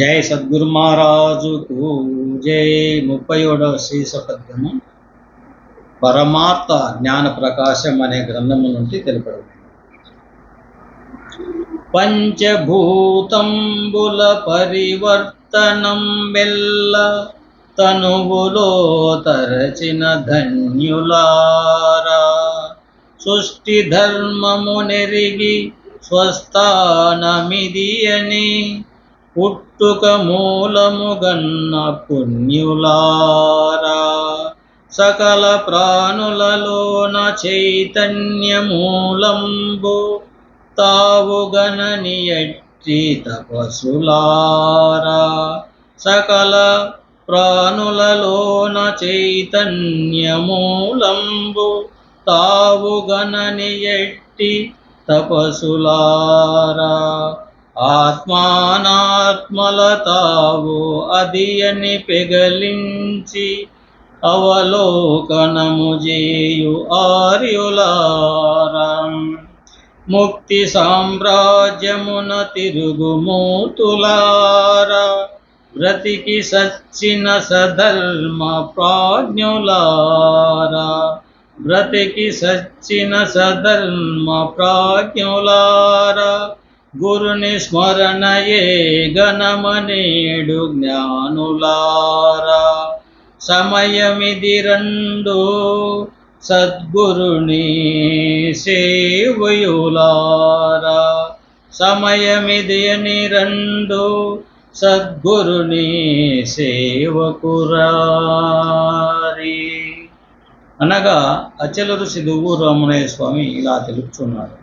జై సద్గురు మహారాజుకు జై. 37వ శీర్ష పద్యము పరమార్థ జ్ఞాన ప్రకాశం అనే గ్రంథము నుండి తెలుపబడింది. పంచభూతంబుల పరివర్తనం మెల్ల తనువులో తరచిన ధన్యులారా, సృష్టి ధర్మము నెరిగి స్వస్థానమిది అని పుట్టుక మూలముగన్న పుణ్యులారా, సకల ప్రాణులలోన చైతన్యమూలంబు తావుగనని ఎట్టి తపసులారా, సకల ప్రాణులలోన చైతన్యమూలంబు తావుగనని ఎట్టి తపసులారా, ఆత్మానాత్మల తావు అది అని పెగలించి అవలోకనము చేయు ఆర్యులారా, ముక్తి సామ్రాజ్యమున తిరుగుమూతులారా, బ్రతికి సచ్చిన సధర్మ ప్రాజ్ఞులారా, బ్రతికి సచ్చిన సధర్మ ప్రాజ్ఞులారా, గురుని స్మరణయే గణమనేడు జ్ఞానులారా, సమయమిది రెండు సద్గురుని సేవయులారా, సమయమిది అని రెండు సద్గురుని సేవకురారి అనగా అచల ఋషి దువ్వూరు రామయ్య స్వామి ఇలా తెలుపుచున్నారు.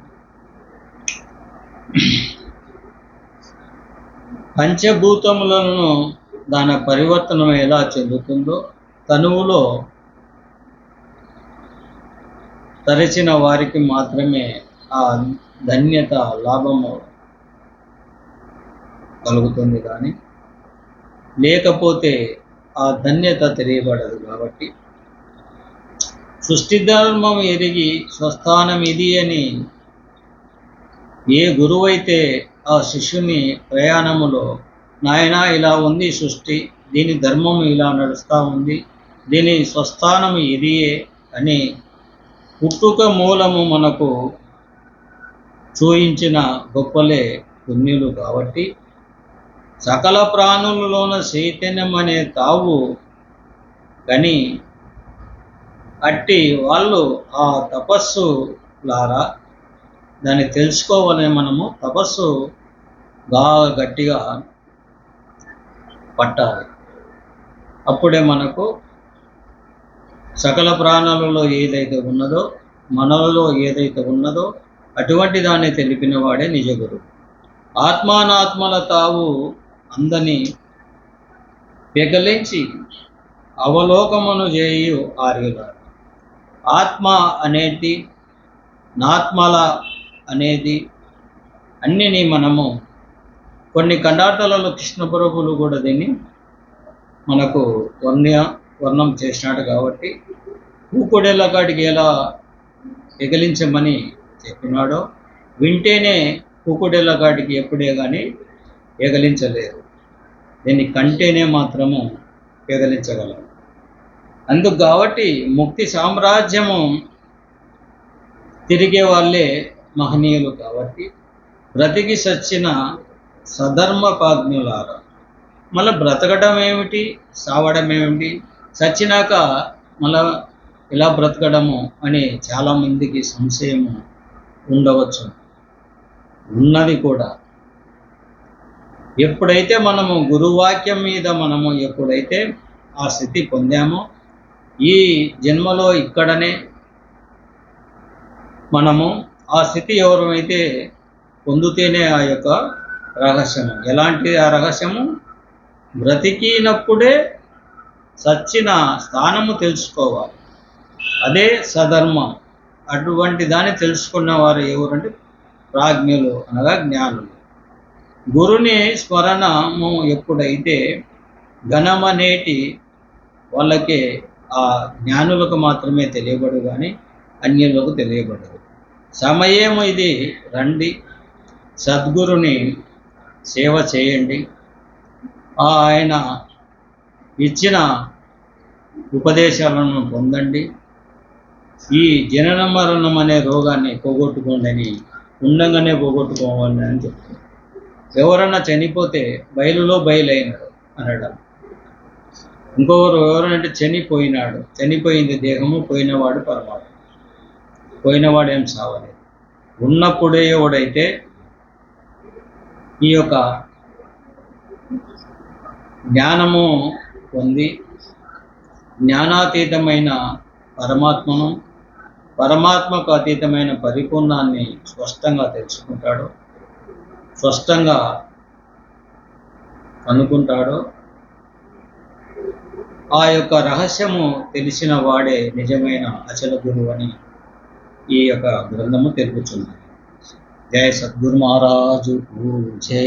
పంచభూతములను దాని పరివర్తనం ఎలా చెందుతుందో తనువులో తరచిన వారికి మాత్రమే ఆ ధన్యత లాభము కలుగుతుంది, కానీ లేకపోతే ఆ ధన్యత తెలియబడదు. కాబట్టి సృష్టి ధర్మం ఎరిగి స్వస్థానం ఇది అని ఏ గురువైతే ఆ శిష్యుని ప్రయాణములో నాయనా ఇలా ఉంది సృష్టి, దీని ధర్మము ఇలా నడుస్తూ ఉంది, దీని స్వస్థానము ఇదియే అని పుట్టుక మూలము మనకు చూయించిన గొప్పలే పుణ్యులు. కాబట్టి సకల ప్రాణులలోన చైతన్యం అనే తావు కానీ అట్టి వాళ్ళు ఆ తపస్సు లారా దాన్ని తెలుసుకోవాలని మనము తపస్సు బాగా గట్టిగా పట్టాలి. అప్పుడే మనకు సకల ప్రాణాలలో ఏదైతే ఉన్నదో మనలో ఏదైతే ఉన్నదో అటువంటి దాన్ని తెలిపిన వాడే నిజ గురువు. ఆత్మానాత్మల తావు అందని పెగలించి అవలోకమును చేయు ఆర్యులారు. ఆత్మ అనేది నాత్మల అనేది అన్నిని మనము కొన్ని ఖండార్థాలలో కృష్ణ ప్రభువులు కూడా దీన్ని మనకు వర్ణం చేసినాడు. కాబట్టి పూకుడేళ్ళ కాడికి ఎలా ఎగలించమని చెప్పినాడో వింటేనే పూకుడేళ్ళ కాడికి ఎప్పుడే కానీ ఎగలించలేరు, దీన్ని కంటేనే మాత్రము ఎగలించగలరు. అందుకు కాబట్టి ముక్తి సామ్రాజ్యము తిరిగే వాళ్ళే మహనీయులు. కాబట్టి బ్రతికి సచ్చిన సధర్మ పాజ్ఞులారా, మళ్ళీ బ్రతకడం ఏమిటి సావడం ఏమిటి, చచ్చినాక మళ్ళా ఇలా బ్రతకడము అని చాలామందికి సంశయము ఉండవచ్చు, ఉన్నది కూడా. ఎప్పుడైతే మనము గురువాక్యం మీద మనము ఎప్పుడైతే ఆ స్థితి పొందామో ఈ జన్మలో ఇక్కడనే మనము ఆ స్థితి ఎవరైతే పొందితేనే ఆ యొక్క రహస్యము. ఎలాంటి ఆ రహస్యము? బ్రతికినప్పుడే సచ్చిన స్థానము తెలుసుకోవాలి, అదే సధర్మం. అటువంటి దాన్ని తెలుసుకున్న వారు ఎవరంటే ప్రాజ్ఞులు అనగా జ్ఞానులు. గురుని స్మరణము ఎప్పుడైతే ఘనమనేటి వాళ్ళకే ఆ జ్ఞానులకు మాత్రమే తెలియబడు, కానీ అన్యులకు తెలియబడదు. సమయం ఇది రండి, సద్గురుని సేవ చేయండి, ఆయన ఇచ్చిన ఉపదేశాలను పొందండి. ఈ జనన మరణం అనే రోగాన్ని పోగొట్టుకోండి అని ఉండంగానే పోగొట్టుకోవాలి అని చెప్తుంది. ఎవరన్నా చనిపోతే బయలులో బయలైనాడు అనడం. ఇంకొకరు ఎవరంటే చనిపోయినాడు, చనిపోయింది దేహము, పోయినవాడు పరమాత్మ. పోయినవాడు ఏం సావలేదు. ఉన్నప్పుడే ఎవడైతే ఈ యొక్క జ్ఞానము పొంది జ్ఞానాతీతమైన పరమాత్మను, పరమాత్మకు అతీతమైన పరిపూర్ణాన్ని స్పష్టంగా తెలుసుకుంటాడు, స్పష్టంగా అనుకుంటాడు. ఆ యొక్క రహస్యము తెలిసిన వాడే నిజమైన అచల గురువు అని ఈ యొక్క గ్రంథము తెలుపుచున్నది. జయ సద్గురు మహారాజు జై.